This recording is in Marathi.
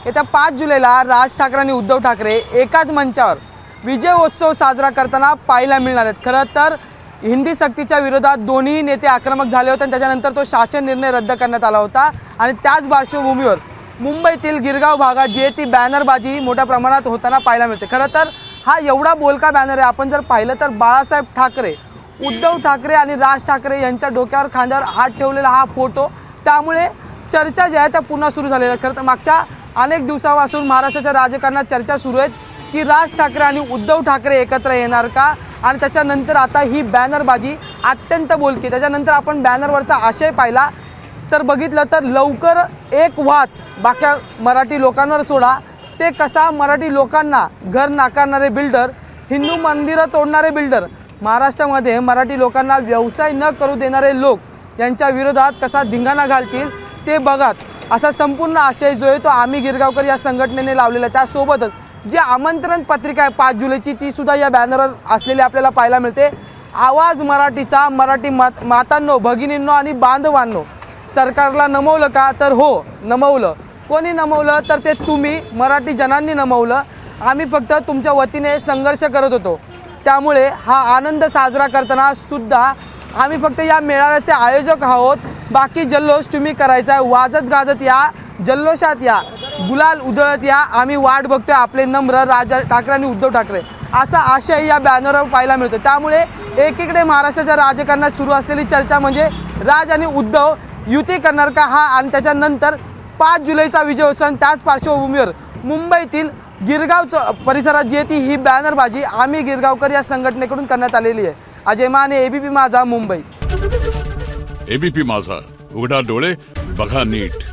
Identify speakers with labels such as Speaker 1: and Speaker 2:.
Speaker 1: येत्या 5 जुलैला राज ठाकरे आणि उद्धव ठाकरे एकाच मंचावर विजयोत्सव साजरा करताना पाहायला मिळणार आहेत। खरं तर हिंदी सक्तीच्या विरोधात दोन्ही नेते आक्रमक झाले होते आणि त्याच्यानंतर तो शासन निर्णय रद्द करण्यात आला होता आणि त्याच पार्श्वभूमीवर मुंबईतील गिरगाव भागात जी ती बॅनरबाजी मोठ्या प्रमाणात होताना पाहायला मिळते। खरं तर हा एवढा बोलका बॅनर आहे, आपण जर पाहिलं तर बाळासाहेब ठाकरे, उद्धव ठाकरे आणि राज ठाकरे यांच्या डोक्यावर खांद्यावर हात ठेवलेला हा फोटो, त्यामुळे चर्चा ज्या आहेत त्या पुन्हा सुरू झालेल्या आहेत। खरं तर मागच्या अनेक दिवसापासून महाराष्ट्राच्या राजकारणात चर्चा सुरू आहेत की राज ठाकरे आणि उद्धव ठाकरे एकत्र येणार का, आणि त्याच्यानंतर आता ही बॅनरबाजी अत्यंत बोलकी। त्याच्यानंतर आपण बॅनरवरचा आशय पाहिला तर बघितलं तर लवकर एक वाच बाकी मराठी लोकांवर सोडा, ते कसा मराठी लोकांना घर नाकारणारे बिल्डर, हिंदू मंदिरं तोडणारे बिल्डर, महाराष्ट्रामध्ये मराठी लोकांना व्यवसाय न करू देणारे लोक यांच्या विरोधात कसा धिंगाणा घालतील ते बघाच, असा संपूर्ण आशय जो आहे तो आम्ही गिरगावकर या संघटनेने लावलेला आहे। त्यासोबतच जी आमंत्रण पत्रिका आहे 5 जुलैची ती सुद्धा या बॅनरवर असलेली आपल्याला पाहायला मिळते। आवाज मराठीचा, मराठी मातांनो, भगिनींनो आणि बांधवांनो, सरकारला नमवलं का, तर हो नमवलं। कोणी नमवलं तर ते तुम्ही मराठी जनांनी नमवलं। आम्ही फक्त तुमच्या वतीने संघर्ष करत होतो, त्यामुळे हा आनंद साजरा करताना सुद्धा आम्ही फक्त या मेळाव्याचे आयोजक आहोत। बाकी जल्लोष तुम्ही करायचा आहे, वाजत गाजत या, जल्लोषात या, गुलाल उधळत या, आम्ही वाट बघतोय आपले नम्र राज ठाकरे आणि उद्धव ठाकरे, असा आशय या बॅनरवर पाहायला मिळतो। त्यामुळे एकीकडे महाराष्ट्राच्या राजकारणात सुरू असलेली चर्चा म्हणजे राज आणि उद्धव युती करणार का हा, आणि त्याच्यानंतर 5 जुलैचा विजयोत्सव, त्याच पार्श्वभूमीवर मुंबईतील गिरगाव परिसरात जी ती ही बॅनरबाजी आम्ही गिरगावकर या संघटनेकडून करण्यात आलेली आहे। अजय माने, एबीपी माझा, मुंबई।
Speaker 2: एबीपी माझा, उघडा डोळे बघा नीट।